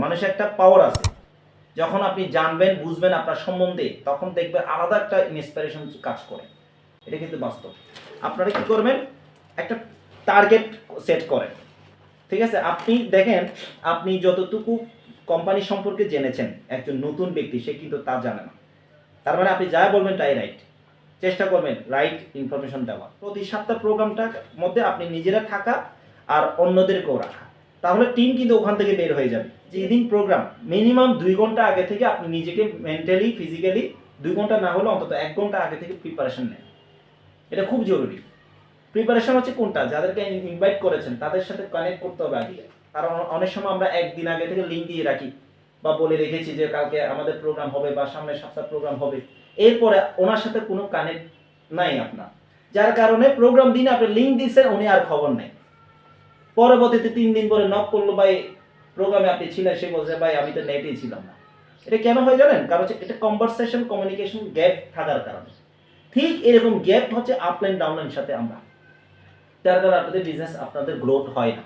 মানুষের একটা পাওয়ার আছে। যখন আপনি জানবেন বুঝবেন আপনার সম্বন্ধে, তখন দেখবেন আলাদা একটা ইন্সপিরেশন কাজ করে। এটা কিন্তু বাস্তব। আপনারা কি করবেন, একটা টার্গেট সেট করেন, ঠিক আছে? আপনি দেখেন, আপনি যতটুকু কোম্পানি সম্পর্কে জেনেছেন, একজন নতুন ব্যক্তি সে কিন্তু তা জানে না। তার মানে আপনি যা বলবেন তাই রাইট। চেষ্টা করবেন রাইট ইনফরমেশন দেওয়া। প্রতি সপ্তাহ প্রোগ্রামটার মধ্যে আপনি নিজেরা থাকা আর অন্যদেরকেও রাখা, তাহলে টিম কিন্তু ওখান থেকে বের হয়ে যাবে। যেদিন প্রোগ্রাম মিনিমাম 2 ঘন্টা আগে থেকে আপনি নিজেকে মেন্টালি ফিজিক্যালি 2 ঘন্টা না হলে অন্তত 1 ঘন্টা আগে থেকে প্রিপারেশন নেন। এটা খুব জরুরি। প্রিপারেশন হচ্ছে কোনটা, যাদেরকে ইনভাইট করেছেন তাদের সাথে কানেক্ট করতে হবে আগে। কারণ অনেক সময় আমরা একদিন আগে থেকে লিঙ্ক দিয়ে রাখি বা বলে রেখেছি যে কালকে আমাদের প্রোগ্রাম হবে বা সামনের সপ্তাহ প্রোগ্রাম হবে, এরপরে ওনার সাথে কোনো কানেক্ট নাই আপনার, যার কারণে প্রোগ্রাম দিনে আপনি লিঙ্ক দিচ্ছেন, উনি আর খবর নেই। পরবর্তীতে 3 দিন পরে নক করলো, ভাই প্রোগ্রামে আপনি ছিলেন, সে বলছে ভাই আমি তো নেটেই ছিলাম না। এটা কেন হয় জানেন? কারণ হচ্ছে এটা কনভারসেশন কমিউনিকেশন গ্যাপ থাকার কারণে। ঠিক এরকম গ্যাপ হচ্ছে আপলাইন ডাউনলাইন সাথে আমরা, যার কারণে আপনাদের বিজনেস আপনাদের গ্রোথ হয় না।